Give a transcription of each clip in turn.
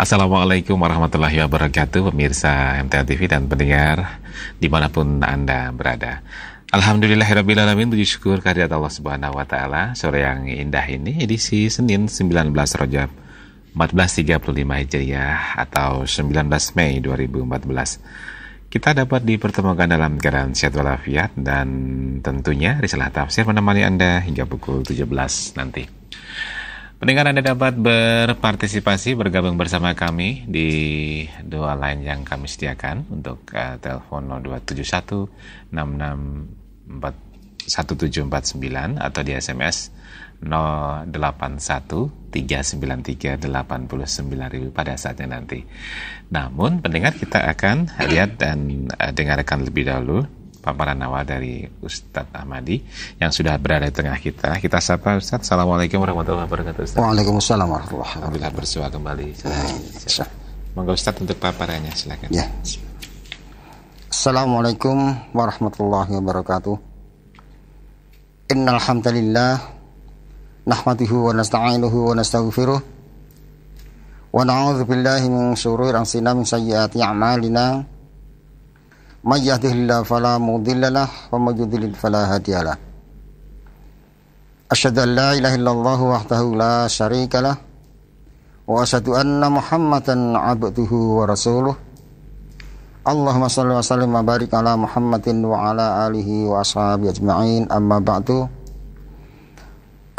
Assalamualaikum warahmatullahi wabarakatuh, pemirsa MTA TV dan pendengar dimanapun Anda berada. Alhamdulillahirrabbilalamin, puji syukur kehadirat Allah Subhanahu wa Ta'ala. Sore yang indah ini, edisi Senin 19 Rajab 1435 Hijriah atau 19 Mei 2014. Kita dapat dipertemukan dalam keadaan sehat walafiat dan tentunya risalah tafsir menemani Anda hingga pukul 17 nanti. Pendengar, Anda dapat berpartisipasi, bergabung bersama kami di dua line yang kami sediakan untuk telepon 0271 6641749 atau di SMS 081 393 89.000 pada saatnya nanti. Namun pendengar, kita akan lihat dan dengarkan lebih dahulu paparan awal dari Ustadz Ahmadi yang sudah berada di tengah kita. Kita sapa Ustadz. Assalamualaikum warahmatullahi wabarakatuh, Ustadz. Waalaikumsalam warahmatullahi wabarakatuh. Alhamdulillah bersua kembali. Monggo Ustadz untuk paparannya, silakan. Ya. Assalamualaikum warahmatullahi wabarakatuh. Innal hamdalillah nahmaduhu wa nasta'inuhu wa nastaghfiruh wa na'udzu billahi min syururi anfusina min sayyiati a'malina. May yahdihillahu fala mudilla lahu wa may yudlil fala hadiya lahu. Asyhadu an la ilaha illallah wahdahu la syarika lahu wa asyhadu anna Muhammadan 'abduhu wa rasuluh. Allahumma shalli wa sallim wa barik ala Muhammadin wa ala alihi wa ashabihi ajma'in. Amma ba'du.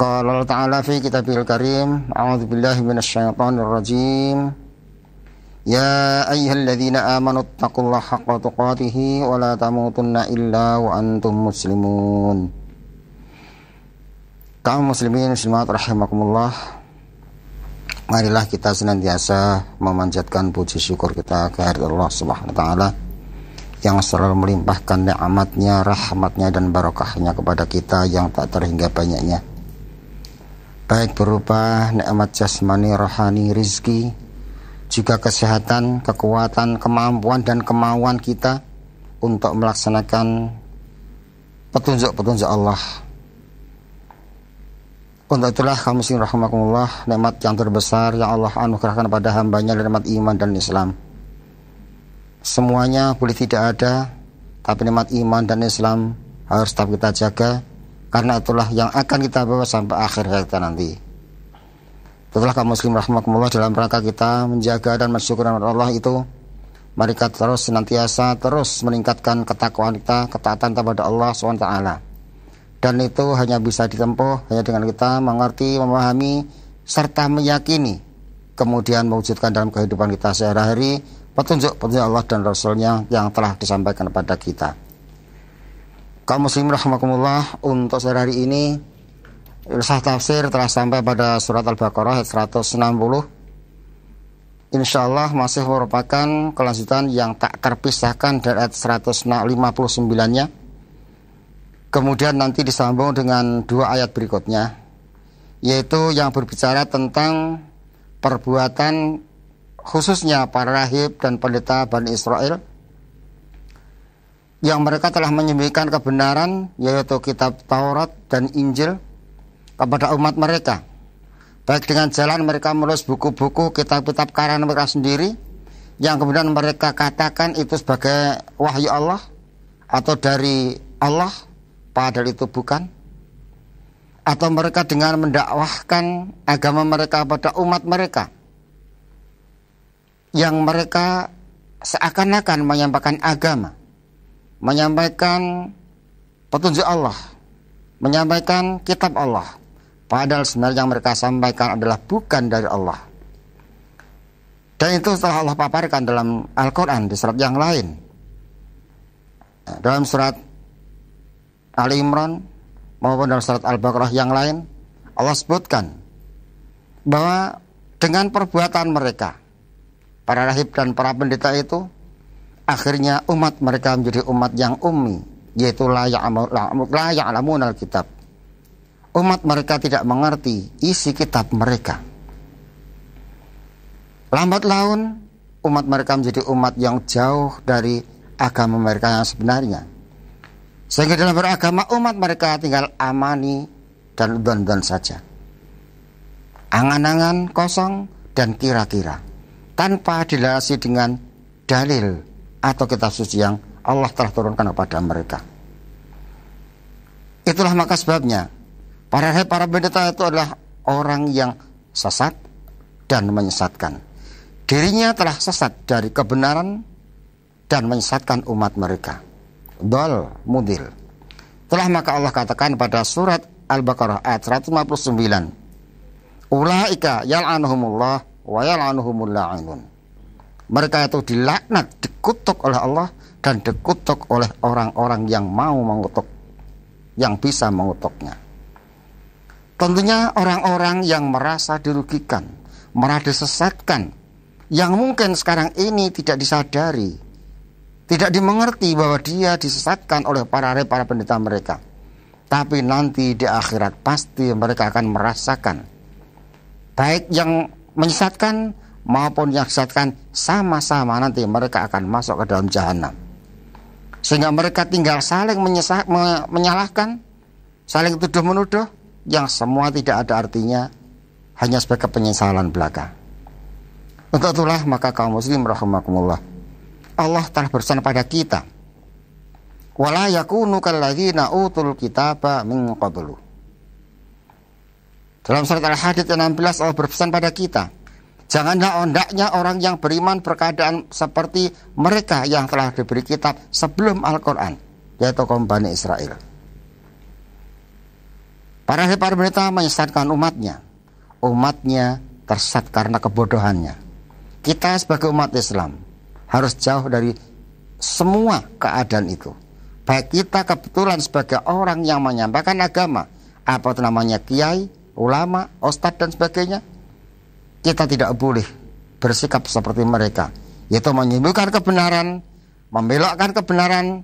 Qala Allah ta'ala fi kitabil karim, a'udzu billahi minasyaitonir rajim. Ya ayyuhalladzina amanu taqullaha haqqa tuqatih wa la tamutunna illa wa antum muslimun. Kaum muslimin muslimat rahimakumullah, marilah kita senantiasa memanjatkan puji syukur kita kehadirat Allah Subhanahu wa taala yang selalu melimpahkan nikmatnya, rahmatnya dan barokahnya kepada kita yang tak terhingga banyaknya, baik berupa nikmat jasmani, rohani, rizki, juga kesehatan, kekuatan, kemampuan dan kemauan kita untuk melaksanakan petunjuk-petunjuk Allah. Untuk itulah kaum muslimin rahimakumullah, nikmat yang terbesar yang Allah anugerahkan pada hambanya, nikmat iman dan Islam. Semuanya boleh tidak ada, tapi nikmat iman dan Islam harus tetap kita jaga, karena itulah yang akan kita bawa sampai akhir hayat kita nanti. Setelah kaum muslim rahimakumullah, dalam rangka kita menjaga dan bersyukur kepada Allah itu, mari kita terus senantiasa meningkatkan ketakwaan kita, ketaatan kepada Allah SWT. Dan itu hanya bisa ditempuh hanya dengan kita mengerti, memahami, serta meyakini, kemudian mewujudkan dalam kehidupan kita sehari-hari petunjuk-petunjuk Allah dan Rasulnya yang telah disampaikan kepada kita. Kaum muslim rahimakumullah, untuk sehari-hari ini risalah tafsir telah sampai pada surat Al-Baqarah ayat 160. Insyaallah masih merupakan kelanjutan yang tak terpisahkan dari ayat 159-nya. Kemudian nanti disambung dengan dua ayat berikutnya, yaitu yang berbicara tentang perbuatan khususnya para rahib dan pendeta Bani Israel yang mereka telah menyembunyikan kebenaran, yaitu kitab Taurat dan Injil, kepada umat mereka, baik dengan jalan mereka menulis buku-buku, kitab-kitab karangan mereka sendiri yang kemudian mereka katakan itu sebagai wahyu Allah atau dari Allah, padahal itu bukan, atau mereka dengan mendakwahkan agama mereka pada umat mereka yang mereka seakan-akan menyampaikan agama, menyampaikan petunjuk Allah, menyampaikan kitab Allah, padahal sebenarnya yang mereka sampaikan adalah bukan dari Allah. Dan itu telah Allah paparkan dalam Al-Quran di surat yang lain. Dalam surat Ali Imran maupun dalam surat Al-Baqarah yang lain, Allah sebutkan bahwa dengan perbuatan mereka, para rahib dan para pendeta itu, akhirnya umat mereka menjadi umat yang ummi, yaitu la ya'lamunal kitab. Umat mereka tidak mengerti isi kitab mereka. Lambat laun umat mereka menjadi umat yang jauh dari agama mereka yang sebenarnya, sehingga dalam beragama umat mereka tinggal amani dan dan saja, angan-angan kosong dan kira-kira. tanpa dilandasi dengan dalil atau kitab suci yang Allah telah turunkan kepada mereka. Itulah maka sebabnya para pendeta itu adalah orang yang sesat dan menyesatkan. Dirinya telah sesat dari kebenaran dan menyesatkan umat mereka. Dol mudil. Itulah maka Allah katakan pada surat Al-Baqarah ayat 159. Ulaika yal'anuhumullah wa yal'anuhumul la'inun. Mereka itu dilaknat, dikutuk oleh Allah dan dikutuk oleh orang-orang yang mau mengutuk, yang bisa mengutuknya. Tentunya orang-orang yang merasa dirugikan, merasa disesatkan, yang mungkin sekarang ini tidak disadari, tidak dimengerti bahwa dia disesatkan oleh para pendeta mereka. Tapi nanti di akhirat pasti mereka akan merasakan, baik yang menyesatkan maupun yang disesatkan, sama-sama nanti mereka akan masuk ke dalam jahanam. Sehingga mereka tinggal saling menyalahkan, saling tuduh-menuduh, yang semua tidak ada artinya, hanya sebagai penyesalan belaka. Untuk itulah maka kaum muslim rahimakumullah, Allah telah berpesan pada kita, wala yakunu kalladzina utul kitaba min qablu. Dalam surat Al-Hadid 16 Allah berpesan pada kita, janganlah hendaknya orang yang beriman berkeadaan seperti mereka yang telah diberi kitab sebelum Al-Quran, yaitu kaum Bani Israel. Para pendeta menyesatkan umatnya. Umatnya tersesat karena kebodohannya. Kita sebagai umat Islam harus jauh dari semua keadaan itu. Baik kita kebetulan sebagai orang yang menyampaikan agama, apa itu namanya kiai, ulama, ustadz dan sebagainya, kita tidak boleh bersikap seperti mereka, yaitu menyembuhkan kebenaran, membelokkan kebenaran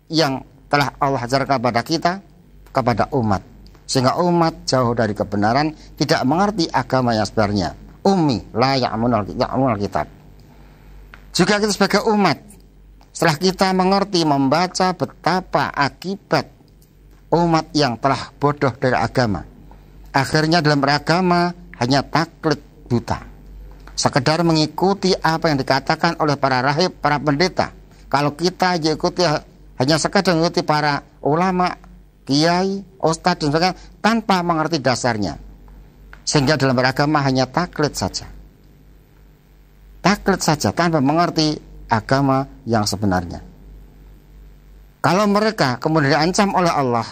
yang telah Allah ajarkan kepada kita, kepada umat, sehingga umat jauh dari kebenaran, tidak mengerti agama yang sebenarnya. Ummi la ya'munul kitab. Juga kita sebagai umat, setelah kita mengerti, membaca betapa akibat umat yang telah bodoh dari agama, akhirnya dalam beragama hanya taklid buta, sekedar mengikuti apa yang dikatakan oleh para rahib, para pendeta. Kalau kita ikuti hanya sekedar mengikuti para ulama, kiai, ustadz dan sebagainya, tanpa mengerti dasarnya, sehingga dalam beragama hanya taklid saja tanpa mengerti agama yang sebenarnya. Kalau mereka kemudian diancam oleh Allah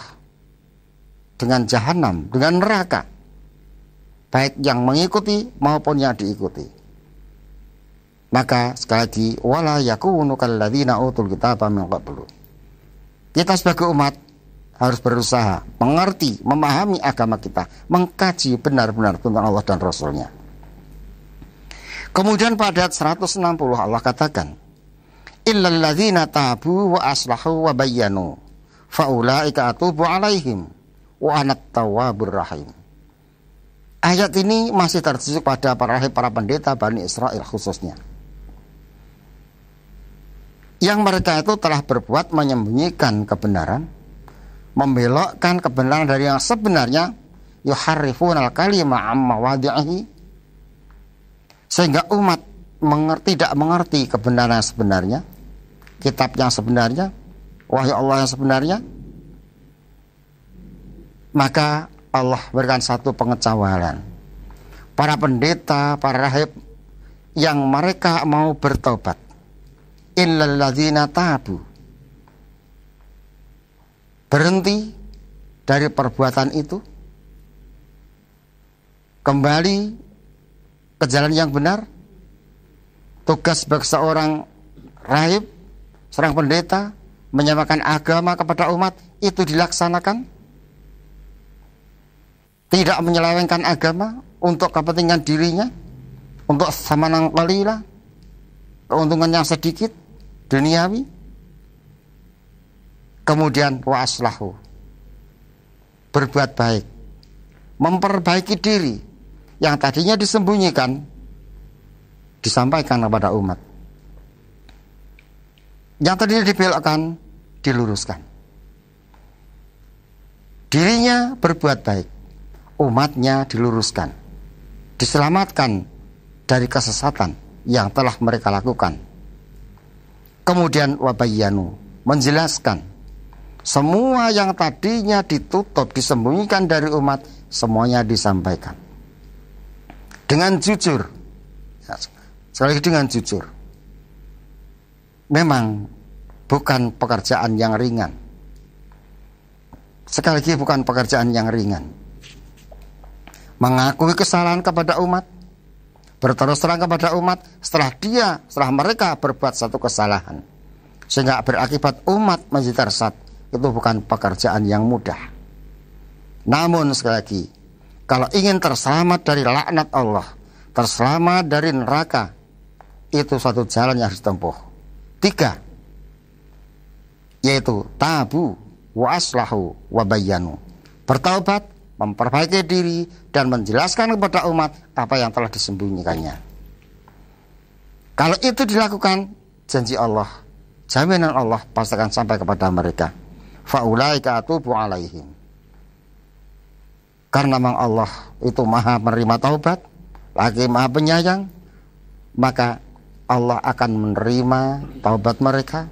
dengan jahanam, dengan neraka, baik yang mengikuti maupun yang diikuti, maka sekali lagi, wala yakunu kalladzina utul kitaba min qablu. Kita sebagai umat harus berusaha mengerti, memahami agama kita, mengkaji benar-benar tentang Allah dan Rasulnya. Kemudian pada ayat 160 Allah katakan, illal ladzina tabu wa aslahu wa bayyanu faulaika atubu alaihim wa anat tawwabur rahim. Ayat ini masih tertuju pada para pendeta Bani Israel khususnya, yang mereka itu telah berbuat menyembunyikan kebenaran, membelokkan kebenaran dari yang sebenarnya, yuharrifunal kalima amma wadi'ihi, sehingga umat tidak mengerti kebenaran yang sebenarnya, kitab yang sebenarnya, wahyu Allah yang sebenarnya. Maka Allah berikan satu pengecualian. Para pendeta, para rahib yang mereka mau bertobat, illal ladzina tabu, berhenti dari perbuatan itu, kembali ke jalan yang benar. Tugas sebagai seorang rahib, seorang pendeta, menyampaikan agama kepada umat itu dilaksanakan, tidak menyelewengkan agama untuk kepentingan dirinya, untuk samanan qalila, keuntungan yang sedikit duniawi. Kemudian wa aslahu, berbuat baik, memperbaiki diri yang tadinya disembunyikan, disampaikan kepada umat, yang tadinya dibelokkan, diluruskan. Dirinya berbuat baik, umatnya diluruskan, diselamatkan dari kesesatan, yang telah mereka lakukan. Kemudian wabayanu, menjelaskan semua yang tadinya ditutup, disembunyikan dari umat, semuanya disampaikan dengan jujur. Sekali lagi dengan jujur. Memang bukan pekerjaan yang ringan. Sekali lagi bukan pekerjaan yang ringan. Mengakui kesalahan kepada umat, berterus terang kepada umat setelah mereka berbuat satu kesalahan, sehingga berakibat umat menjadi tersesat, itu bukan pekerjaan yang mudah. Namun sekali lagi, kalau ingin terselamat dari laknat Allah, terselamat dari neraka, itu satu jalan yang harus ditempuh. 3, yaitu tabu wa aslahu wa bayyanu, bertaubat, memperbaiki diri, dan menjelaskan kepada umat apa yang telah disembunyikannya. Kalau itu dilakukan, janji Allah, jaminan Allah pasti akan sampai kepada mereka. Faulaika atubu alaihim. Karena memang Allah itu maha menerima taubat, lagi maha penyayang, maka Allah akan menerima taubat mereka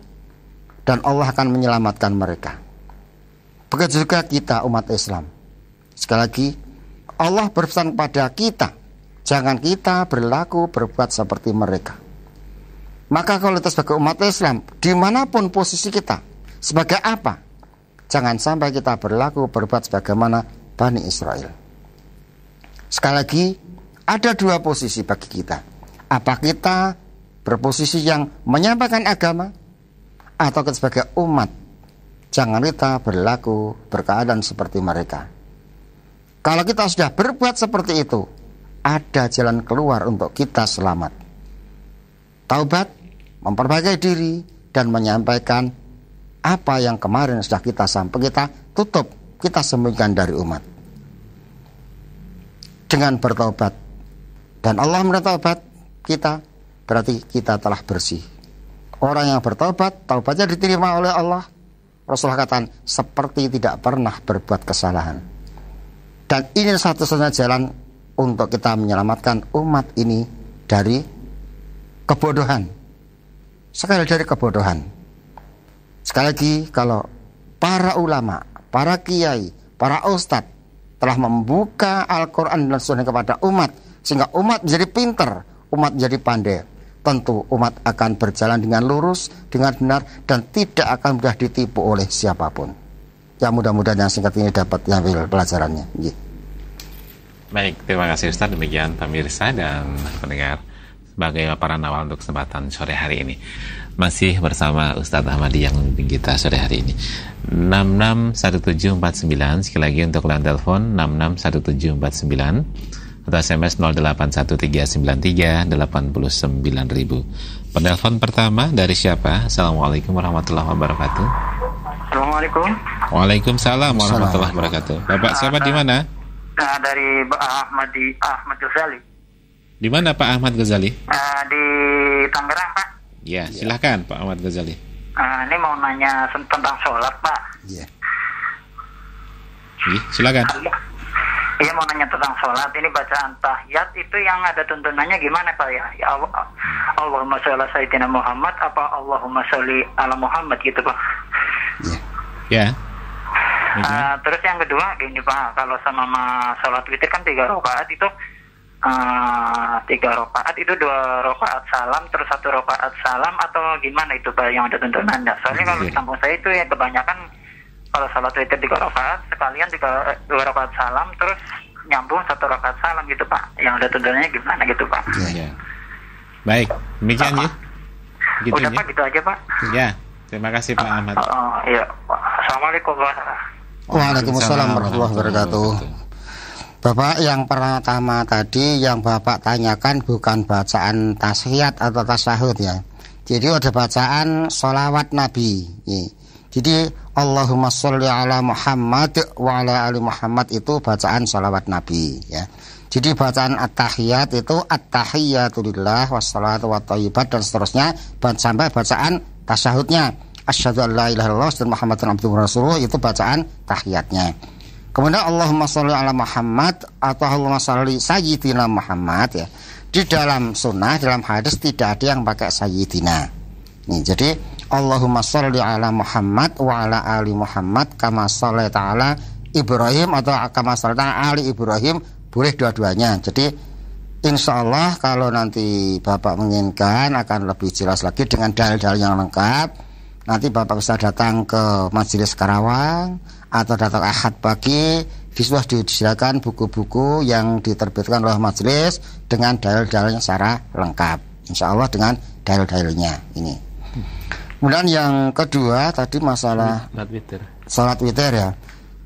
dan Allah akan menyelamatkan mereka. Begitu juga kita umat Islam. Sekali lagi, Allah berpesan kepada kita, jangan kita berbuat seperti mereka. Maka kalau kita sebagai umat Islam, dimanapun posisi kita, sebagai apa, jangan sampai kita berbuat sebagaimana Bani Israel. Sekali lagi, ada 2 posisi bagi kita. Apa kita berposisi yang menyampaikan agama, atau kita sebagai umat, jangan kita berkeadaan seperti mereka. Kalau kita sudah berbuat seperti itu, ada jalan keluar untuk kita selamat. Taubat, memperbaiki diri, dan menyampaikan apa yang kemarin sudah kita tutup, kita sembunyikan dari umat. Dengan bertaubat, dan Allah bertaubat kita, berarti kita telah bersih. Orang yang bertaubat, taubatnya diterima oleh Allah. Rasulullah katakan, seperti tidak pernah berbuat kesalahan. Dan ini satu-satunya jalan untuk kita menyelamatkan umat ini dari kebodohan. Sekali dari kebodohan. Sekali lagi, kalau para ulama, para kiai, para ustadz telah membuka Al-Quran dan Sunnah kepada umat, sehingga umat menjadi pintar, umat menjadi pandai, tentu umat akan berjalan dengan lurus, dengan benar, dan tidak akan mudah ditipu oleh siapapun. Ya, mudah-mudahan yang singkat ini dapat diambil pelajarannya. Baik, terima kasih Ustaz. Demikian pemirsa dan pendengar sebagai paparan awal untuk kesempatan sore hari ini. Masih bersama Ustaz Ahmadi yang memimpin kita sore hari ini. 661749, sekali lagi untuk line telepon 661749 atau SMS 08139389.000. Penelpon pertama dari siapa? Assalamualaikum warahmatullahi wabarakatuh. Assalamualaikum. Waalaikumsalam warahmatullahi wabarakatuh. Bapak siapa di mana? Dari Ahmad Ghazali. Di mana Pak Ahmad Ghazali? Di Tangerang, Pak. Ya, silahkan Pak Ahmad Ghazali. Ini mau nanya tentang sholat, Pak. Iya. Silakan. Iya, mau nanya tentang sholat. Ini bacaan tahiyat itu yang ada tuntunannya gimana, Pak ya? Allahumma sholli ala sayyidina Muhammad apa Allahumma sholli ala Muhammad gitu, Pak. Ya. Terus yang kedua gini, Pak, kalau sama sholat witir kan 3 rakaat itu 3 rakaat itu 2 rakaat salam terus 1 rakaat salam atau gimana itu, Pak, yang ada tuntunannya? Soalnya kalau di kampung saya itu ya kebanyakan kalau sholat witir 3 rakaat sekalian 2 rakaat salam terus nyambung 1 rakaat salam gitu, Pak. Yang ada tuntunannya gimana gitu, Pak? Ya. Baik, demikian ya. Gitu udah ya? Pak, gitu aja, Pak. Ya, terima kasih Pak Ahmad. Iya. Assalamualaikum warahmatullahi wabarakatuh. Waalaikumsalam warahmatullahi wabarakatuh. Bapak, yang pertama tadi yang Bapak tanyakan bukan bacaan tasahiyat atau tasahud ya. Jadi ada bacaan sholawat Nabi. Jadi Allahumma sholli ala Muhammad wa ala ali Muhammad itu bacaan sholawat Nabi ya. Jadi bacaan at-tahiyat itu at-tahiyyatu lillah wassalatu wathayyibat dan seterusnya sampai bacaan tasahudnya asyhadu an la ilaha illallah wa Muhammadan abduhu wa rasuluh, itu bacaan tahiyatnya. Kemudian Allahumma sholli ala Muhammad atau Allahumma sholli sayyidina Muhammad ya. Di dalam sunnah, dalam hadis tidak ada yang pakai sayyidina. Nih, jadi Allahumma sholli ala Muhammad wa ala ali Muhammad kama shallaita ala Ibrahim atau kama shallaita ala ali Ibrahim, boleh dua-duanya. Jadi insya Allah kalau nanti Bapak menginginkan akan lebih jelas lagi dengan dalil-dalil yang lengkap, nanti Bapak bisa datang ke Majelis Karawang atau datang Ahad pagi. Sudah disediakan buku-buku yang diterbitkan oleh majelis dengan dalil-dalilnya secara lengkap, insya Allah dengan dalil-dalilnya ini. Kemudian yang kedua tadi masalah sholat witir ya.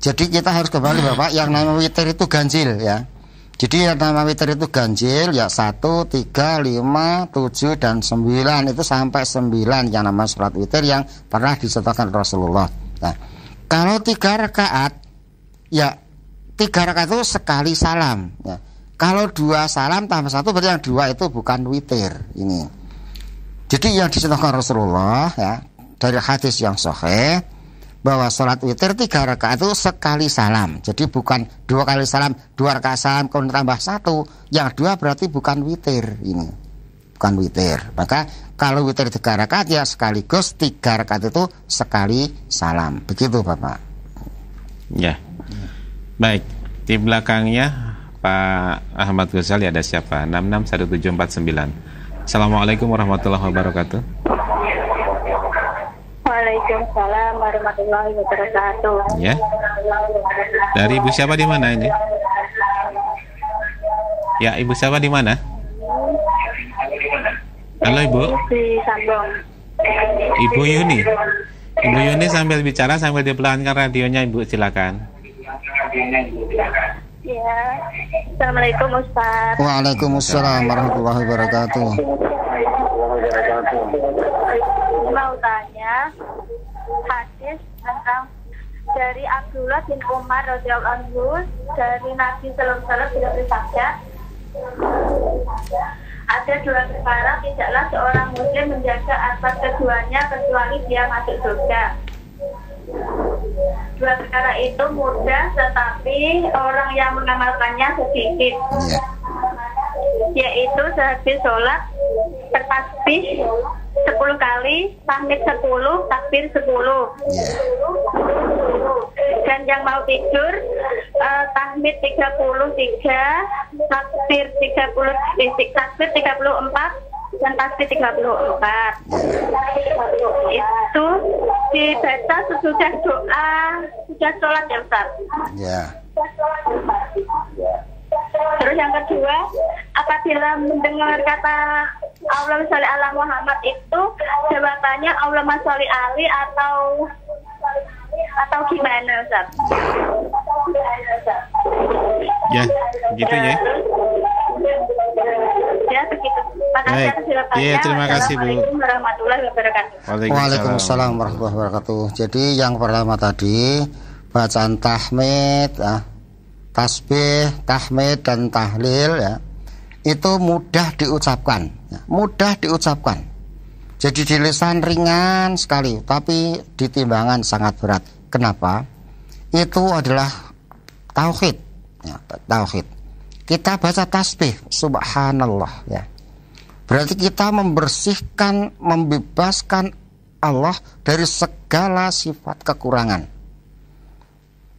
Jadi kita harus kembali Bapak, yang nama witir itu ganjil ya. Jadi yang nama witir itu ganjil ya, 1, 3, 5, 7 dan 9, itu sampai 9 yang nama sholat witir yang pernah dicontohkan Rasulullah. Nah, kalau 3 rakaat ya 3 rakaat itu sekali salam ya. Kalau 2 salam tambah 1 berarti yang 2 itu bukan witir ini. Jadi yang dicontohkan Rasulullah ya, dari hadis yang sahih bahwa sholat witir 3 rakaat itu sekali salam. Jadi bukan 2 kali salam, 2 rakaat salam kemudian tambah 1. Yang 2 berarti bukan witir ini. Bukan witir. Maka kalau witir 3 rakaat ya sekaligus 3 rakaat itu sekali salam. Begitu Bapak. Ya. Baik, di belakangnya Pak Ahmad Ghazali ada siapa? 661749. Assalamualaikum warahmatullahi wabarakatuh. Waalaikumsalam warahmatullahi wabarakatuh. Ya. Dari Ibu siapa di mana ini? Ya, Ibu siapa di mana? Halo Ibu. Di Sambong. Ibu Yuni. Ibu Yuni sambil bicara sambil dipelankan radionya Ibu, silakan. Ya. Assalamualaikum Ustaz. Waalaikumsalam warahmatullahi wabarakatuh. Mau tanya hadis tentang dari Abdullah bin Umar radhiyallahu anhu, dari Nabi sallallahu alaihi wasallam bersabda, ada 2 perkara tidaklah seorang muslim menjaga atas keduanya kecuali dia masuk surga. 2 perkara itu mudah tetapi orang yang mengamalkannya sedikit, yaitu sehabis sholat bertasbih 10 kali, tahmid 10, takbir 10. Dan yang mau tidur tahmid 33, takbir 34 dan tasbih 34. Itu dibaca sesudah doa sudah sholat ya Ustaz. Ya. Terus yang kedua, apabila mendengar kata Allahumma sholli ala Muhammad itu jawabannya Allahumma sholli ali atau gimana Ustaz? Ya, gitu ya. Ya, begitu. Baik. Iya, terima kasih Bu. Assalamualaikum warahmatullahi wabarakatuh. Waalaikumsalam warahmatullahi wabarakatuh. Jadi yang pertama tadi bacaan tahmid, tasbih, tahmid dan tahlil ya, itu mudah diucapkan, ya, mudah diucapkan. Jadi di lisan ringan sekali, tapi di timbangan sangat berat. Kenapa? Itu adalah tauhid, ya, tauhid. Kita baca tasbih, subhanallah ya. Berarti kita membersihkan, membebaskan Allah dari segala sifat kekurangan.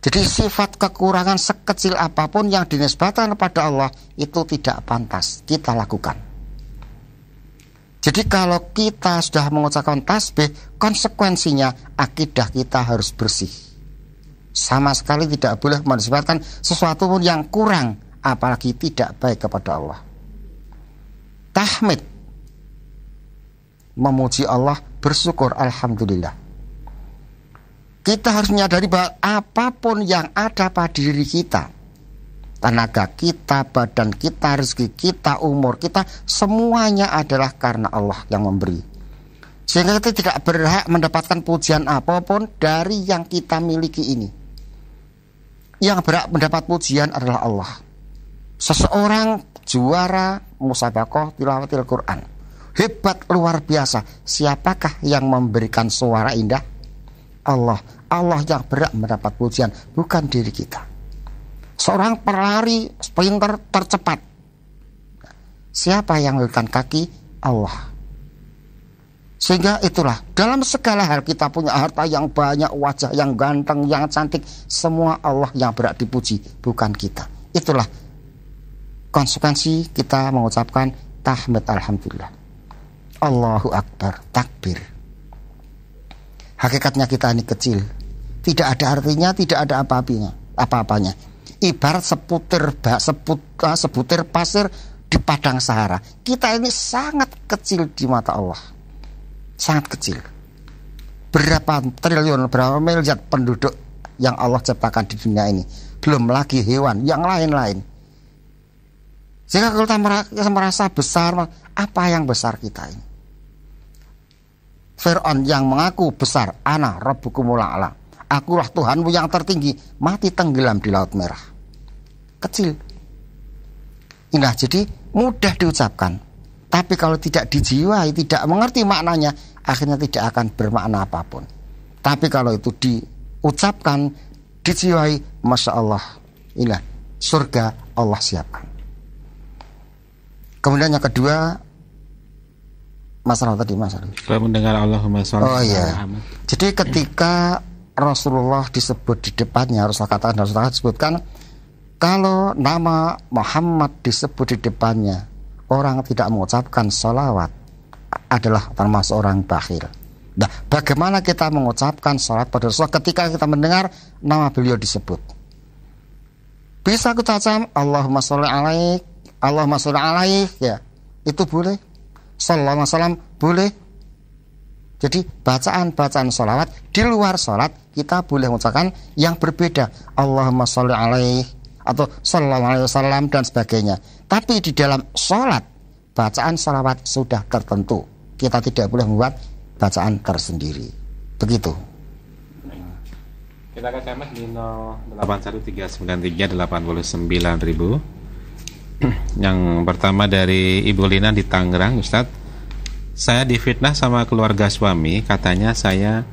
Jadi sifat kekurangan sekecil apapun yang dinisbatkan kepada Allah itu tidak pantas kita lakukan. Jadi kalau kita sudah mengucapkan tasbih, konsekuensinya akidah kita harus bersih. Sama sekali tidak boleh menisbatkan sesuatu pun yang kurang, apalagi tidak baik kepada Allah. Tahmid, memuji Allah, bersyukur, alhamdulillah. Kita harus menyadari bahwa apapun yang ada pada diri kita, tenaga kita, badan kita, rezeki kita, umur kita, semuanya adalah karena Allah yang memberi. Sehingga kita tidak berhak mendapatkan pujian apapun dari yang kita miliki ini. Yang berhak mendapat pujian adalah Allah. Seseorang juara musabaqah tilawatil Quran, hebat luar biasa. Siapakah yang memberikan suara indah? Allah. Allah yang berhak mendapat pujian, bukan diri kita. Seorang pelari sprinter tercepat, Siapa yang menentukan kaki? Allah. Sehingga itulah, dalam segala hal kita punya harta yang banyak, wajah yang ganteng, yang cantik, semua Allah yang berhak dipuji, bukan kita. Itulah konsekuensi kita mengucapkan tahmid alhamdulillah. Allahu Akbar, takbir. Hakikatnya kita ini kecil, tidak ada artinya, tidak ada apa-apanya. Ibarat sebutir pasir di padang Sahara. Kita ini sangat kecil di mata Allah, sangat kecil. Berapa triliun, berapa miliar penduduk yang Allah ciptakan di dunia ini, belum lagi hewan yang lain-lain. Sehingga kalau kita merasa besar, apa yang besar kita ini? Fir'aun yang mengaku besar, ana rabbukumul a'la, akulah Tuhanmu yang tertinggi, mati tenggelam di Laut Merah. Kecil. Nah, jadi mudah diucapkan, tapi kalau tidak dijiwai, tidak mengerti maknanya, akhirnya tidak akan bermakna apapun. Tapi kalau itu diucapkan, dijiwai, Masya Allah, inilah surga Allah siapkan. Kemudian yang kedua, masalah tadi masalah. Kalau mendengar Allahumma sholli. Oh iya. Jadi ketika Rasulullah disebut di depannya, Rasulullah disebutkan, kalau nama Muhammad disebut di depannya, orang tidak mengucapkan sholawat adalah termasuk orang bakhil. Nah, bagaimana kita mengucapkan sholawat pada Rasulullah ketika kita mendengar nama beliau disebut? Bisa kita ucapkan Allahumma sholli alaik, Allahumma sholli alaik, ya, itu boleh. Sallallahu alaihi wasallam boleh. Jadi bacaan sholawat di luar sholat kita boleh mengucapkan yang berbeda, Allahumma sholli alaih atau sallallahu alaihi wasallam dan sebagainya. Tapi di dalam sholat bacaan sholawat sudah tertentu, kita tidak boleh membuat bacaan tersendiri. Begitu. Kita akan SMS di 08139389.000. Yang pertama dari Ibu Lina di Tangerang. Ustadz, saya difitnah sama keluarga suami, katanya saya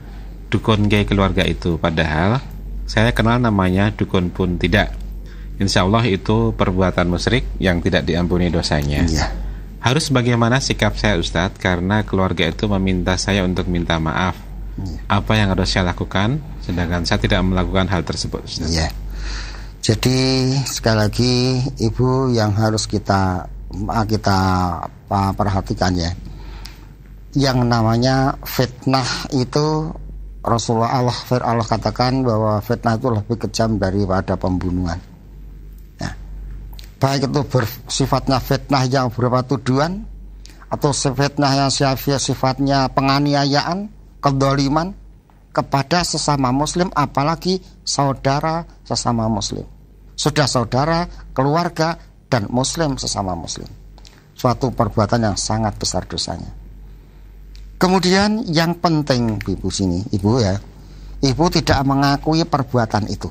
dukun gay keluarga itu, padahal saya kenal namanya dukun pun tidak. Insya Allah itu perbuatan musyrik yang tidak diampuni dosanya. Harus bagaimana sikap saya Ustadz, karena keluarga itu meminta saya untuk minta maaf. Apa yang harus saya lakukan sedangkan saya tidak melakukan hal tersebut, Ustadz? Jadi sekali lagi Ibu yang harus kita perhatikan ya, yang namanya fitnah itu Allah katakan bahwa fitnah itu lebih kejam daripada pembunuhan. Nah, baik itu bersifatnya fitnah yang berupa tuduhan atau fitnah yang sifatnya penganiayaan, kedzaliman kepada sesama muslim, apalagi saudara sesama muslim. Sudah saudara, keluarga, dan muslim sesama muslim. Suatu perbuatan yang sangat besar dosanya. Kemudian yang penting Ibu sini, Ibu ya, Ibu tidak mengakui perbuatan itu.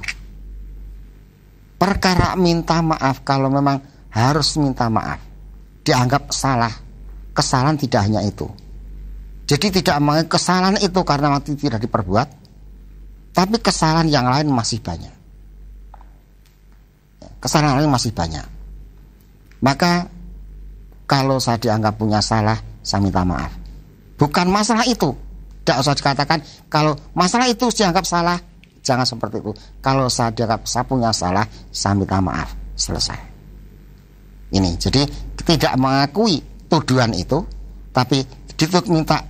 Perkara minta maaf, kalau memang harus minta maaf, dianggap salah. Kesalahan tidak hanya itu. Jadi tidak mengakui kesalahan itu karena waktu tidak diperbuat, tapi kesalahan yang lain masih banyak. Kesalahan lain masih banyak. Maka kalau saya dianggap punya salah, saya minta maaf. Bukan masalah itu. Tidak usah dikatakan kalau masalah itu dianggap salah, jangan seperti itu. Kalau saya dianggap saya punya salah, saya minta maaf. Selesai. Ini jadi tidak mengakui tuduhan itu, tapi ditutup minta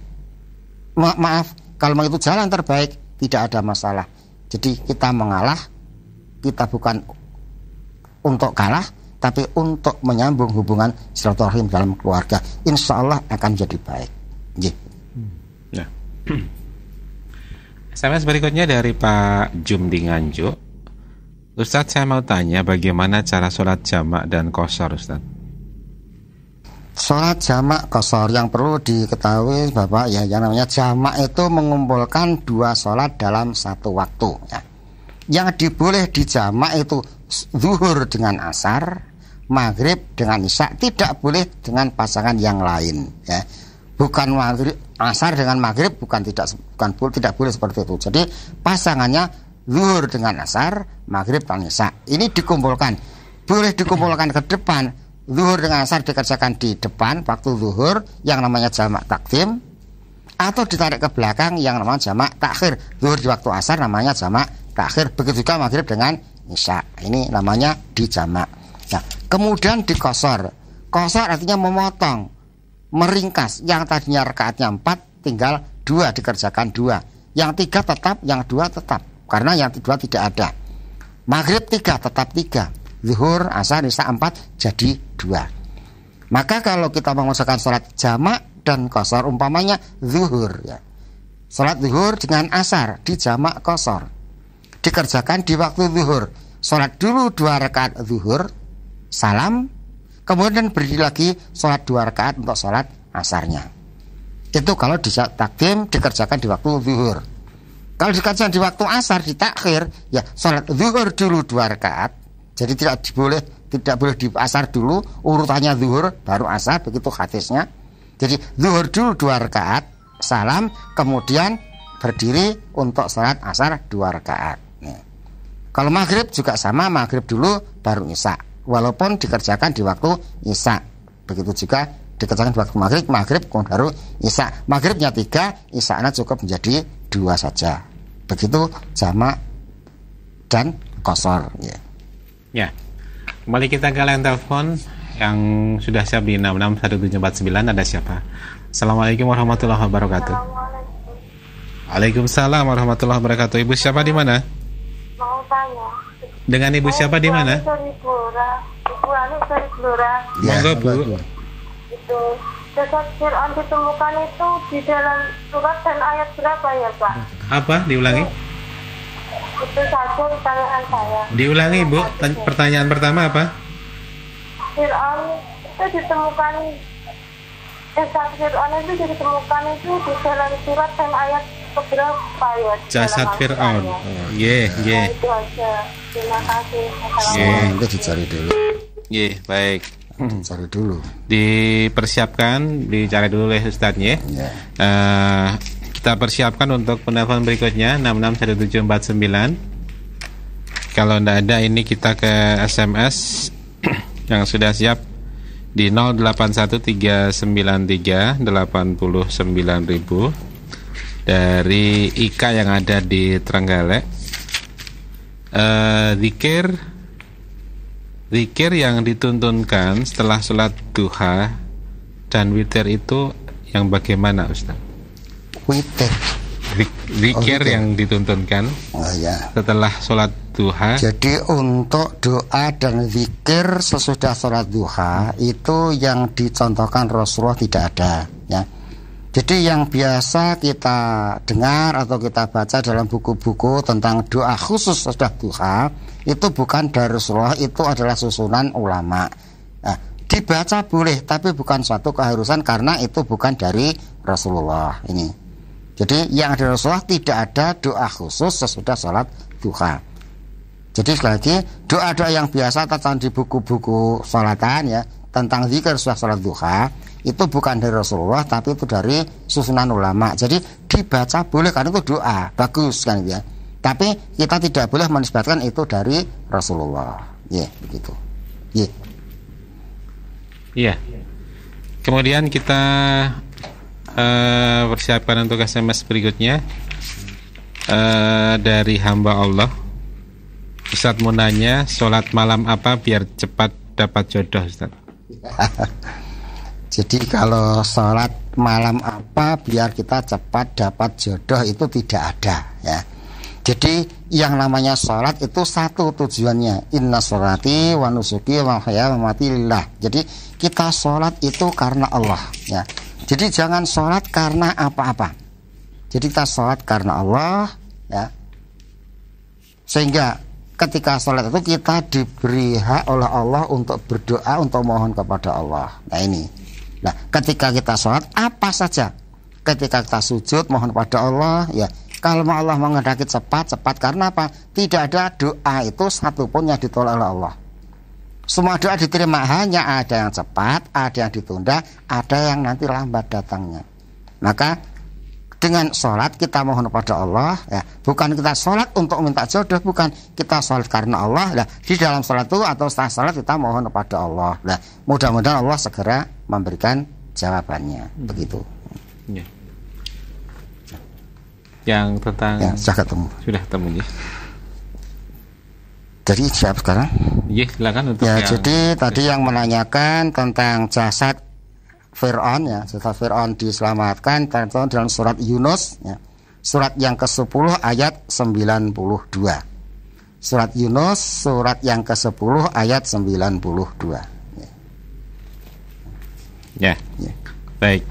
maaf. Kalau itu jalan terbaik, tidak ada masalah. Jadi kita mengalah, kita bukan untuk kalah, tapi untuk menyambung hubungan silaturahim dalam keluarga. Insya Allah akan jadi baik. Ya. SMS berikutnya dari Pak Jum di Nganjuk. Ustadz, saya mau tanya bagaimana cara sholat jamak dan qashar, Ustadz? Sholat jamak qashar yang perlu diketahui Bapak ya, yang namanya jamak itu mengumpulkan dua sholat dalam satu waktu ya. Yang boleh dijamak itu zuhur dengan asar, maghrib dengan isya, tidak boleh dengan pasangan yang lain ya. Bukan maghrib, asar dengan maghrib tidak boleh seperti itu. Jadi pasangannya zuhur dengan asar, maghrib dengan isya. Ini dikumpulkan. Boleh dikumpulkan ke depan, zuhur dengan asar dikerjakan di depan waktu zuhur yang namanya jamak takdim, atau ditarik ke belakang yang namanya jamak takhir. Zuhur di waktu asar namanya jamak takhir. Begitu juga maghrib dengan isya, ini namanya dijamak. Nah, kemudian dikosor. Kosor artinya memotong, meringkas. Yang tadinya rakaatnya 4 tinggal 2 dikerjakan 2. Yang 3 tetap, yang 2 tetap, karena yang 2 tidak ada. Maghrib 3 tetap 3. Zuhur, asar, isya 4 jadi 2. Maka kalau kita mengusahakan sholat jamak dan kosor, umpamanya zuhur ya, sholat zuhur dengan asar di jamak kosor dikerjakan di waktu zuhur. Sholat dulu 2 rakaat zuhur, salam, kemudian berdiri lagi sholat 2 rakaat untuk sholat asarnya. Itu kalau di takdim dikerjakan di waktu zuhur. Kalau dikerjakan di waktu asar di takhir, ya sholat zuhur dulu 2 rakaat. Jadi tidak boleh di asar dulu, urutannya zuhur baru asar, begitu hadisnya. Jadi zuhur dulu 2 rakaat, salam, kemudian berdiri untuk sholat asar 2 rakaat. Nih. Kalau maghrib juga sama, maghrib dulu baru isya, walaupun dikerjakan di waktu isya. Begitu juga dikerjakan di waktu maghrib, maghrib baru isya. Maghribnya 3, isya'nya cukup menjadi 2 saja. Begitu jamak dan kosor ya. Ya, kembali kita ke line telepon yang sudah siap di 661749. Ada siapa? Assalamualaikum warahmatullahi wabarakatuh. Waalaikumsalam warahmatullahi wabarakatuh. Ibu siapa di mana? Mau tanya. Dengan ibu siapa di mana? Ibu Ani dari Blora. Monggo Bu. Itu jasad Fir'aun ditemukan itu di dalam surat dan ayat berapa ya Pak? Apa? Diulangi? Itu saja pertanyaan saya. Diulangi Bu. Pertanyaan pertama apa? Fir'aun itu ditemukan, jasad Fir'aun itu ditemukan itu di dalam surat dan ayat berapa ya? Jasad Fir'aun. Ye. Itu aja. Terima kasih. Nanti dicari dulu. Ye, baik. Cari dulu. Dipersiapkan, dicari dulu oleh Ustadznya. Kita persiapkan untuk penelpon berikutnya 661749. Kalau tidak ada, ini kita ke SMS yang sudah siap di 081393 89.000 dari Ika yang ada di Trenggalek. Zikir yang dituntunkan setelah sholat duha dan witir itu yang bagaimana Ustaz? Witir. Zikir yang dituntunkan setelah sholat duha. Jadi untuk doa dan zikir sesudah sholat duha itu yang dicontohkan Rasulullah tidak ada ya. Jadi yang biasa kita dengar atau kita baca dalam buku-buku tentang doa khusus sesudah duha itu bukan dari Rasulullah, itu adalah susunan ulama. Nah, dibaca boleh tapi bukan suatu keharusan karena itu bukan dari Rasulullah ini. Jadi yang dari Rasulullah tidak ada doa khusus sesudah sholat duha. Jadi sekali lagi, doa-doa yang biasa tercantum di buku-buku sholatan ya tentang zikir sesudah sholat duha itu bukan dari Rasulullah tapi itu dari susunan ulama. Jadi dibaca boleh karena itu doa, bagus kan ya. Tapi kita tidak boleh menisbatkan itu dari Rasulullah. Ya, begitu. Ya. Iya. Kemudian kita persiapkan untuk SMS berikutnya dari hamba Allah. Ustaz mau nanya, sholat malam apa biar cepat dapat jodoh Ustaz? Jadi kalau sholat malam apa biar kita cepat dapat jodoh itu tidak ada ya. Jadi yang namanya sholat itu satu tujuannya, inna sholati wa nusuki wa mahyaya wa mamati lillah. Jadi kita sholat itu karena Allah ya. Jadi jangan sholat karena apa-apa. Jadi kita sholat karena Allah ya. Sehingga ketika sholat itu kita diberi hak oleh Allah untuk berdoa, untuk mohon kepada Allah. Nah ini. Nah ketika kita sholat apa saja, ketika kita sujud mohon kepada Allah ya. Kalau Allah menghendaki cepat karena apa? Tidak ada doa itu satupun yang ditolak oleh Allah. Semua doa diterima, hanya ada yang cepat, ada yang ditunda, ada yang nanti lambat datangnya. Maka dengan sholat kita mohon kepada Allah, ya. Bukan kita sholat untuk minta jodoh, bukan, kita sholat karena Allah. Nah, di dalam sholat itu atau setelah sholat kita mohon kepada Allah. Nah, mudah-mudahan Allah segera memberikan jawabannya. Begitu. Ya. Yang tentang ya, sudah ketemu ya. Jadi siap sekarang? Iya, silakan untuk ya. Yang jadi tadi yang menanyakan tentang jasad Fir'aun, ya, jasad Fir'aun diselamatkan dalam surat Yunus, ya. Surat yang ke-10 ayat 92. Surat Yunus surat yang ke-10 ayat 92. Ya. Ya. Baik.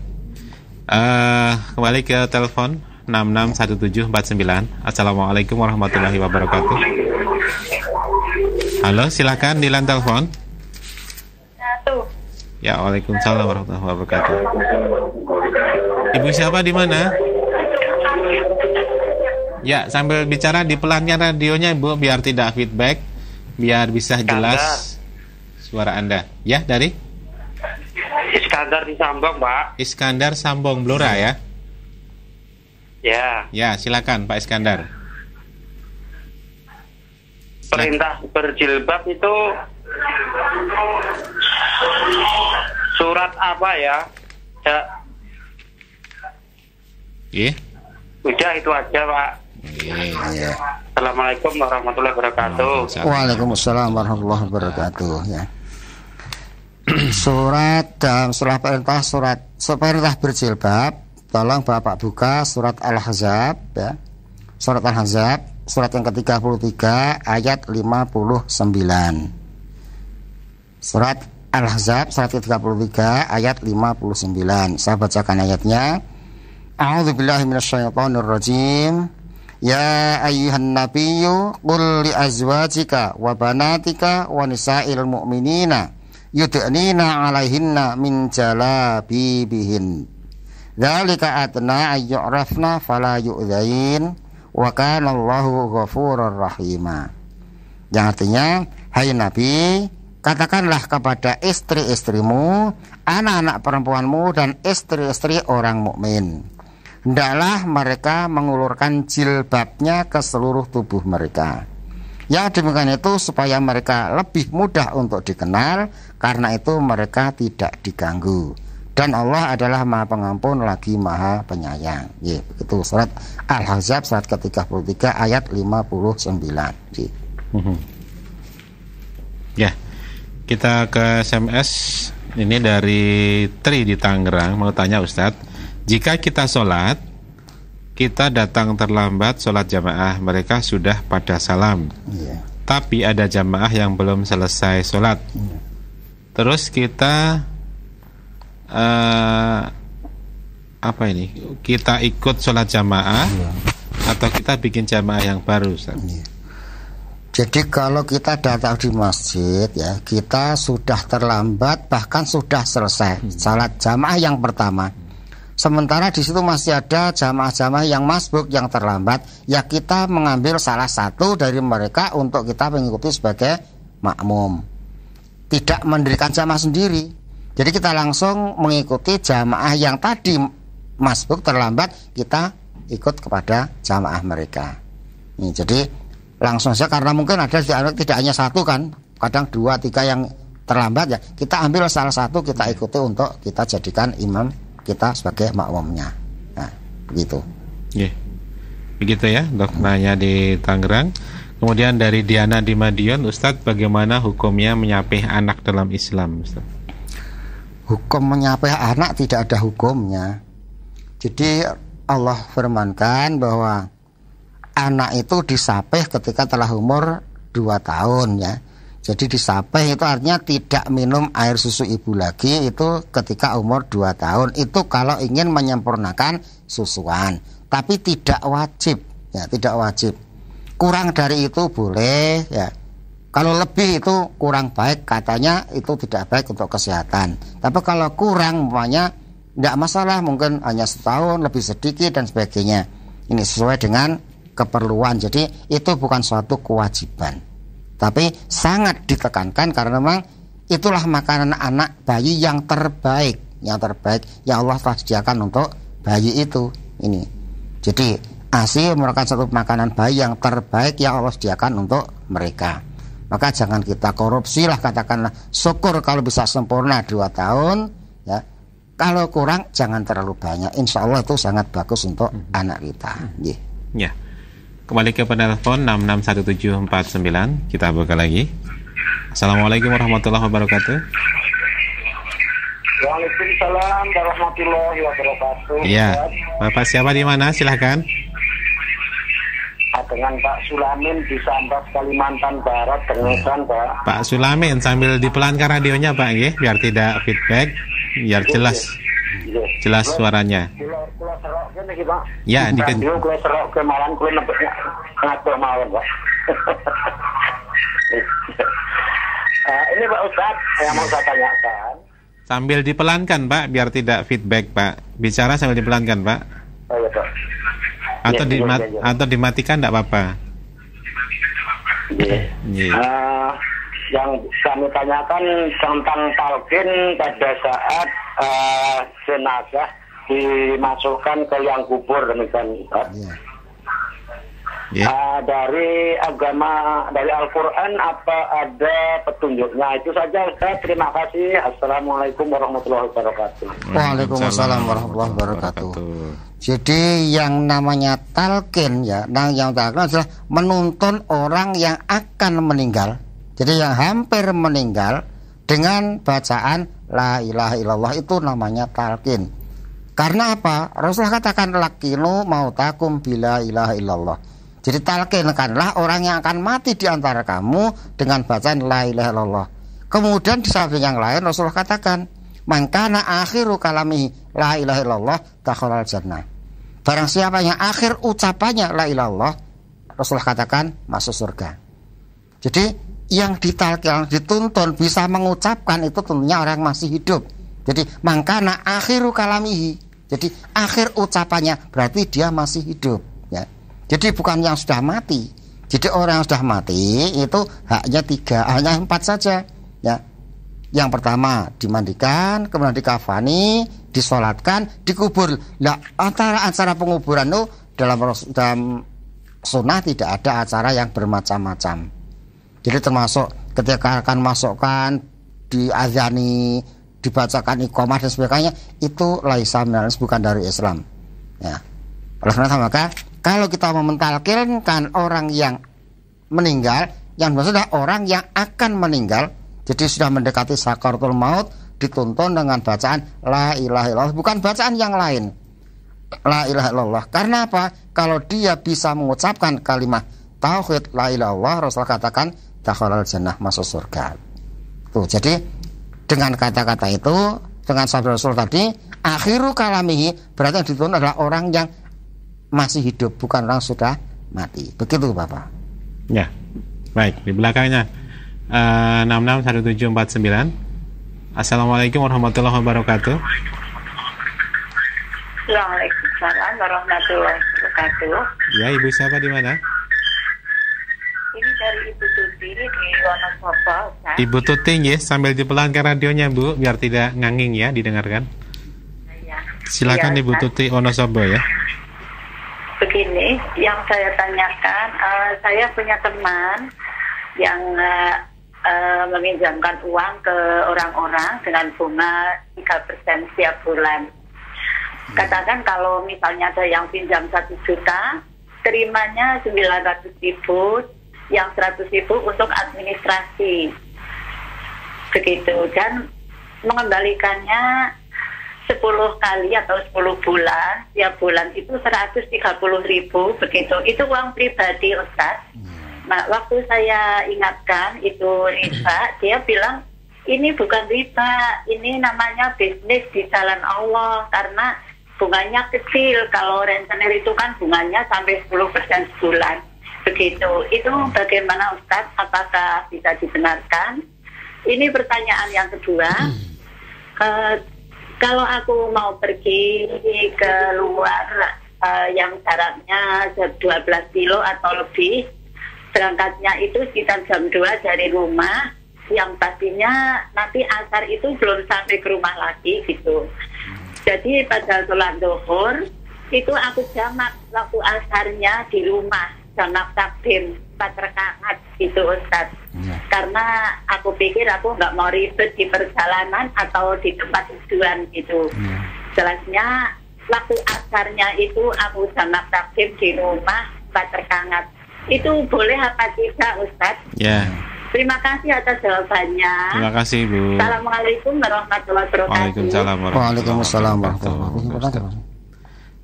Kembali ke telepon 661749. Assalamualaikum warahmatullahi wabarakatuh. Halo, silakan di line telepon. Ya, waalaikumsalam warahmatullahi wabarakatuh. Ibu siapa, di mana? Ya, sambil bicara dipelankan radionya, Ibu, biar tidak feedback, biar bisa jelas suara Anda. Ya, dari Iskandar di Sambong, Pak. Iskandar Sambong, Blora, ya? Ya. Ya, silakan Pak Iskandar. Perintah berjilbab itu surat apa ya? Iya. Udah itu aja, Pak. Iya. Assalamualaikum warahmatullahi wabarakatuh. Waalaikumsalam warahmatullahi wabarakatuh. Ya. Surat dalam perintah berjilbab, tolong Bapak buka surat Al-Ahzab, ya. Surat Al-Ahzab, surat yang ke-33 ayat 59. Surat Al-Ahzab surat ke-33 ayat 59. Saya bacakan ayatnya. A'udzubillahi minasyaitonirrajim. Ya ayyuhan nabiyyu qul li azwajika wa banatika wa nisa'il mu'minina yud'nina 'alaihinna min jalabibihin. Dzalika adna ayyurafna fala yu'dzain wa kana Allahu ghafurur rahima. Yang artinya, hai Nabi, katakanlah kepada istri-istrimu, anak-anak perempuanmu dan istri-istri orang mukmin, hendaklah mereka mengulurkan jilbabnya ke seluruh tubuh mereka. Yang demikian itu supaya mereka lebih mudah untuk dikenal, karena itu mereka tidak diganggu. Dan Allah adalah Maha Pengampun lagi Maha Penyayang. Ya, begitu surat Al-Ahzab surat ke-33 ayat 59. Ya. Kita ke SMS. Ini dari Tri di Tangerang, mau tanya Ustadz, jika kita sholat, kita datang terlambat sholat jamaah, mereka sudah pada salam, tapi ada jamaah yang belum selesai sholat, terus kita kita ikut sholat jamaah atau kita bikin jamaah yang baru, Ustaz? Jadi kalau kita datang di masjid, ya, kita sudah terlambat, bahkan sudah selesai salat jamaah yang pertama, sementara di situ masih ada jamaah-jamaah yang masbuk yang terlambat, ya kita mengambil salah satu dari mereka untuk kita mengikuti sebagai makmum, tidak mendirikan jamaah sendiri. Jadi kita langsung mengikuti jamaah yang tadi masbuk terlambat, kita ikut kepada jamaah mereka. Ini jadi langsung saja, karena mungkin ada tidak hanya satu kan, kadang 2, 3 yang terlambat, ya kita ambil salah satu, kita ikuti untuk kita jadikan imam kita sebagai makmumnya. Nah, begitu. Yeah. Begitu ya, Dok, nanya di Tangerang. Kemudian dari Diana di Madiun, Ustadz, bagaimana hukumnya menyapih anak dalam Islam, Ustadz? Hukum menyapih anak tidak ada hukumnya. Jadi Allah firmankan bahwa anak itu disapih ketika telah umur 2 tahun, ya. Jadi disapih itu artinya tidak minum air susu ibu lagi, itu ketika umur 2 tahun. Itu kalau ingin menyempurnakan susuan, tapi tidak wajib, ya, tidak wajib. Kurang dari itu boleh, ya. Kalau lebih itu kurang baik, katanya itu tidak baik untuk kesehatan. Tapi kalau kurang, umpamanya tidak masalah, mungkin hanya setahun, lebih sedikit dan sebagainya. Ini sesuai dengan keperluan. Jadi itu bukan suatu kewajiban, tapi sangat ditekankan karena memang itulah makanan anak bayi yang terbaik yang Allah telah sediakan untuk bayi itu. Ini Jadi ASI merupakan satu makanan bayi yang terbaik yang Allah sediakan untuk mereka. Maka jangan kita korupsi lah, katakanlah syukur kalau bisa sempurna 2 tahun ya. Kalau kurang jangan terlalu banyak. Insya Allah itu sangat bagus untuk anak kita. Ya. Kembali ke penelpon 661749. Kita buka lagi. Assalamualaikum warahmatullahi wabarakatuh. Waalaikumsalam warahmatullahi wabarakatuh. Iya, Bapak siapa di mana? Silahkan. Dengan Pak Sulamin di Sambas, Kalimantan Barat, Dengesan, Pak. Pak Sulamin, sambil dipelankan radionya, Pak, ya, biar tidak feedback, biar jelas suaranya. Ya, Ini Pak Ustadz, yang mau saya tanyakan. Sambil dipelankan, Pak, biar tidak feedback, Pak. Bicara sambil dipelankan, Pak. Oh, iya, Pak. Atau dimatikan tidak apa-apa. Yang kami tanyakan tentang talqin pada saat jenazah dimasukkan ke liang kubur, demikian. Dari agama, dari Al-Quran apa ada petunjuknya? Itu saja Ustaz, terima kasih. Assalamualaikum warahmatullahi wabarakatuh. Waalaikumsalam warahmatullahi wabarakatuh. Jadi yang namanya talqin ya, yang talqin adalah menuntun orang yang akan meninggal. Jadi yang hampir meninggal dengan bacaan la ilaha illallah, itu namanya talqin. Karena apa? Rasulullah katakan lakinu mautakum bila ilaha illallah. Jadi talqinkanlah orang yang akan mati di antara kamu dengan bacaan la ilaha illallah. Kemudian di samping yang lain Rasulullah katakan, man kana akhiru kalamihi la ilaha illallah dakhalal jannah. Barang siapa yang akhir ucapannya la ilaha illallah, Rasulullah katakan masuk surga. Jadi yang ditalqin, dituntun bisa mengucapkan itu tentunya orang masih hidup. Jadi man kana akhiru kalamihi. Jadi akhir ucapannya berarti dia masih hidup, ya. Jadi bukan yang sudah mati. Jadi orang yang sudah mati itu hanya 4 saja, ya. Yang pertama dimandikan, kemudian dikafani, disolatkan, dikubur. Nah, antara penguburan itu dalam sunnah tidak ada acara yang bermacam-macam. Jadi termasuk ketika akan masukkan, diazani, dibacakan iqamah dan sebagainya, itu laisa minal, bukan dari Islam, ya. Oleh karena itu maka kalau kita mau mentalqinkan orang yang meninggal, yang maksudnya orang yang akan meninggal, jadi sudah mendekati sakaratul maut, dituntun dengan bacaan la ilaha illallah, bukan bacaan yang lain. La ilaha illallah. Karena apa? Kalau dia bisa mengucapkan kalimat tauhid la ilaha illallah, Rasulullah katakan dakhalal jannah, masuk surga. Tuh, jadi dengan kata-kata itu, dengan sabda Rasul tadi, akhiru kalamihi, berarti yang dituntun adalah orang yang masih hidup, bukan orang sudah mati. Begitu Bapak. Ya, baik. Di belakangnya 661749. Assalamualaikum warahmatullahi wabarakatuh. Waalaikumsalam warahmatullahi wabarakatuh. Ya, Ibu siapa di mana? Ini dari Ibu Tuti di Wonosobo. Ibu Tuti, ya, sambil dipelankan radionya, Bu, biar tidak nganging ya, didengarkan. Ya. Silakan Ya, Ibu Tuti Wonosobo ya. Begini, yang saya tanyakan, saya punya teman yang meminjamkan uang ke orang-orang dengan bunga 3% setiap bulan. Katakan kalau misalnya ada yang pinjam 1 juta, terimanya 900.000, yang 100.000 untuk administrasi. Begitu, dan mengembalikannya 10 kali atau 10 bulan, tiap bulan itu 130.000 begitu. Itu uang pribadi, Ustaz. Nah, waktu saya ingatkan itu riba, dia bilang ini bukan riba, ini namanya bisnis di jalan Allah karena bunganya kecil. Kalau rentenir itu kan bunganya sampai 10% sebulan. Begitu. Itu bagaimana Ustaz? Apakah bisa dibenarkan? Ini pertanyaan yang kedua. Kalau aku mau pergi ke luar yang jaraknya 12 kilo atau lebih, berangkatnya itu sekitar jam 2 dari rumah, yang pastinya nanti asar itu belum sampai ke rumah lagi gitu. Jadi pada sholat zuhur itu aku jamak waktu asarnya di rumah, jamak takdim 4 rakaat gitu Ustaz. Karena aku pikir aku nggak mau ribet di perjalanan atau di tempat tujuan gitu. Jelasnya waktu asarnya itu aku jamak takdim di rumah 4 rakaat. Itu boleh apa tidak Ustaz? Ya. Terima kasih atas jawabannya. Terima kasih Bu. Assalamualaikum warahmatullahi wabarakatuh. Waalaikumsalam Waalaikumsalam warahmatullahi warahmatullahi wabarakatuh. wabarakatuh.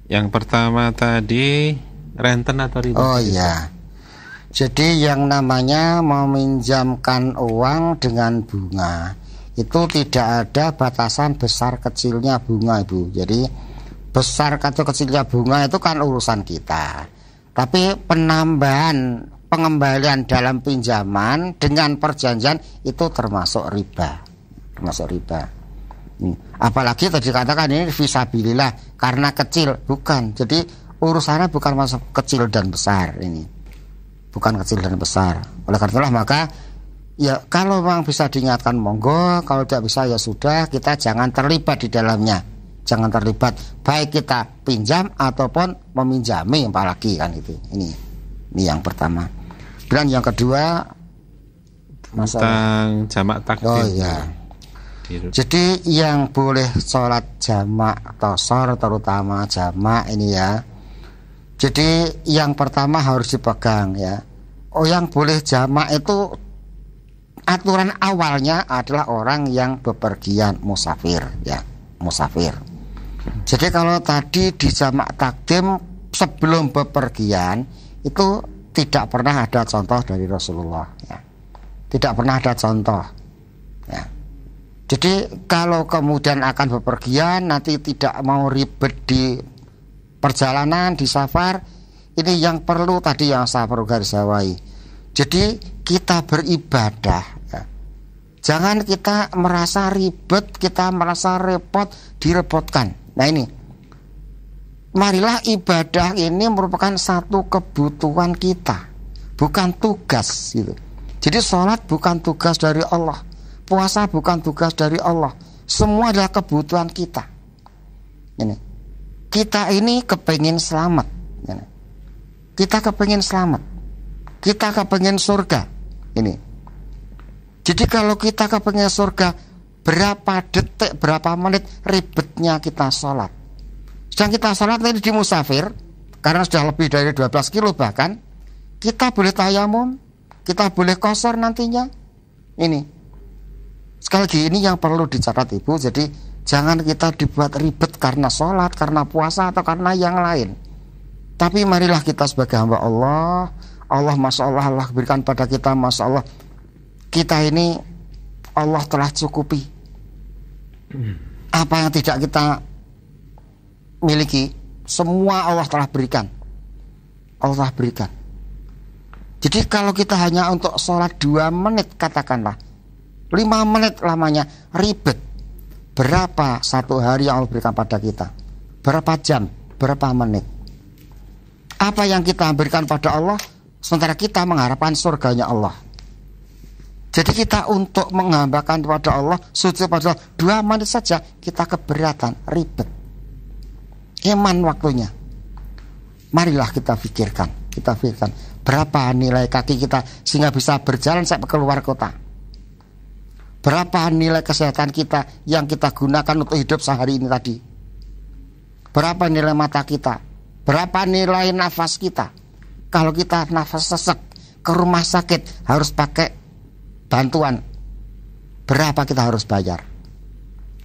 Yang pertama tadi renten atau riba? Oh iya. Jadi yang namanya meminjamkan uang dengan bunga itu tidak ada batasan besar kecilnya bunga, Ibu. Jadi besar atau kecilnya bunga itu kan urusan kita. Tapi penambahan pengembalian dalam pinjaman dengan perjanjian itu termasuk riba. Termasuk riba. Apalagi tadi katakan ini fisabilillah karena kecil, bukan. Jadi urusannya bukan masuk kecil dan besar ini. Bukan kecil dan besar. Oleh karena itulah maka ya kalau memang bisa diingatkan monggo, kalau tidak bisa ya sudah, kita jangan terlibat di dalamnya. Jangan terlibat baik kita pinjam ataupun meminjami apalagi kan itu. Ini yang pertama. Dan yang kedua tentang jamak takdim. Oh iya. Jadi yang boleh sholat jamak qashar terutama jamak ini ya. Jadi yang pertama harus dipegang ya. Oh yang boleh jamak itu aturan awalnya adalah orang yang bepergian musafir ya, musafir. Jadi kalau tadi di jamak takdim sebelum bepergian itu tidak pernah ada contoh dari Rasulullah ya. Tidak pernah ada contoh ya. Jadi kalau kemudian akan bepergian nanti tidak mau ribet di perjalanan, di safar, ini yang perlu tadi yang saya perlu garis bawahi. Jadi kita beribadah ya. Jangan kita merasa ribet, kita merasa repot, direbotkan. Nah ini, marilah ibadah ini merupakan satu kebutuhan kita, bukan tugas gitu. Jadi sholat bukan tugas dari Allah, puasa bukan tugas dari Allah, semua adalah kebutuhan kita. Ini kita ini kepengin selamat. Ini. Kita kepengin selamat, kita kepengin surga. Ini. Jadi kalau kita kepengin surga, berapa detik, berapa menit ribetnya kita sholat. Sedang kita sholat tadi di musafir, karena sudah lebih dari 12 kilo bahkan, kita boleh tayamum, kita boleh qashar nantinya. Ini sekali lagi ini yang perlu dicatat Ibu. Jadi jangan kita dibuat ribet karena sholat, karena puasa atau karena yang lain. Tapi marilah kita sebagai hamba Allah, Allah masya Allah, Allah berikan pada kita masya Allah, kita ini Allah telah cukupi. Apa yang tidak kita miliki semua Allah telah berikan. Allah telah berikan. Jadi kalau kita hanya untuk sholat 2 menit katakanlah, 5 menit lamanya ribet. Berapa satu hari yang Allah berikan pada kita? Berapa jam? Berapa menit? Apa yang kita berikan pada Allah sementara kita mengharapkan surganya Allah. Jadi kita untuk menghambakan kepada Allah, sujud pada Allah 2 menit saja kita keberatan, ribet. Iman waktunya. Marilah kita pikirkan berapa nilai kaki kita sehingga bisa berjalan sampai keluar kota. Berapa nilai kesehatan kita yang kita gunakan untuk hidup sehari ini tadi. Berapa nilai mata kita, berapa nilai nafas kita. Kalau kita nafas sesek ke rumah sakit harus pakai bantuan, berapa kita harus bayar.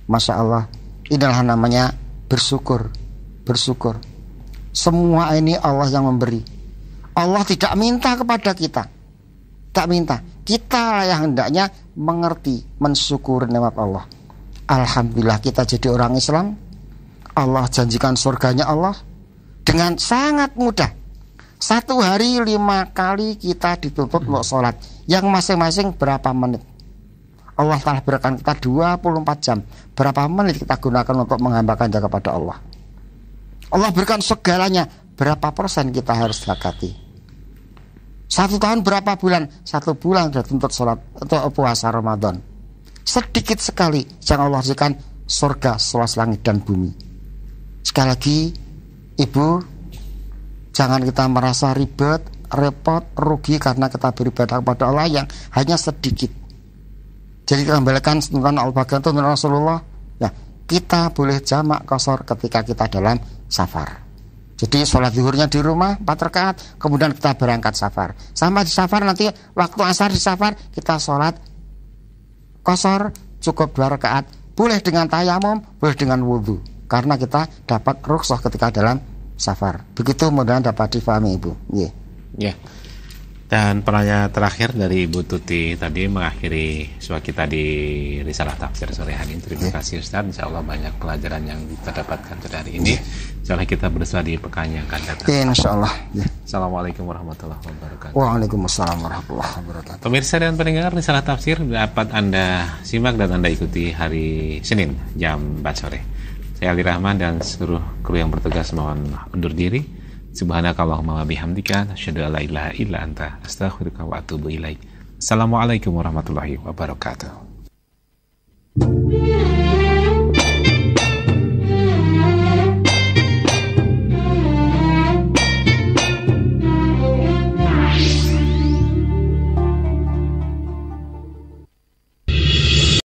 Masya Allah, inilah namanya bersyukur. Bersyukur. Semua ini Allah yang memberi. Allah tidak minta kepada kita, tak minta. Kita yang hendaknya mengerti, mensyukur nikmat Allah. Alhamdulillah kita jadi orang Islam. Allah janjikan surganya Allah dengan sangat mudah. 1 hari 5 kali kita dituntut untuk sholat, yang masing-masing berapa menit. Allah telah berikan kita 24 jam. Berapa menit kita gunakan untuk menghambakan kepada Allah. Allah berikan segalanya. Berapa persen kita harus zakati? 1 tahun berapa bulan? 1 bulan sudah tuntut sholat atau puasa Ramadan. Sedikit sekali yang Allah berikan surga seluas langit dan bumi. Sekali lagi, Ibu, jangan kita merasa ribet, repot, rugi karena kita beribadah kepada Allah yang hanya sedikit. Jadi kita kembalikan tuntunan Al-Baqarah, tuntunan Rasulullah. Ya, kita boleh jamak qashar ketika kita dalam safar. Jadi sholat zuhurnya di rumah 4 rakaat, kemudian kita berangkat safar. Sampai di safar nanti waktu asar di safar kita sholat qashar cukup 2 rakaat. Boleh dengan tayamum, boleh dengan wudhu. Karena kita dapat rukhsah ketika dalam safar. Begitu mudah-mudahan dapat difahami Ibu. Ya. Dan pertanyaan terakhir dari Ibu Tuti tadi mengakhiri suara kita di Risalah Tafsir sore hari ini. Terima kasih Ustaz. Insya Allah banyak pelajaran yang kita dapatkan pada hari ini. Insya Allah kita bersua di pekan yang akan datang. Insya Allah. Assalamualaikum warahmatullahi wabarakatuh. Waalaikumsalam warahmatullahi wabarakatuh. Pemirsa dan pendengar Risalah Tafsir dapat Anda simak dan Anda ikuti hari Senin jam 4 sore. Saya Ali Rahman dan seluruh kru yang bertugas mohon undur diri. Subhanakallahumma wa bihamdika asyhadu an la ilaha illa anta astaghfiruka wa atubu ilaik. Assalamualaikum warahmatullahi wabarakatuh.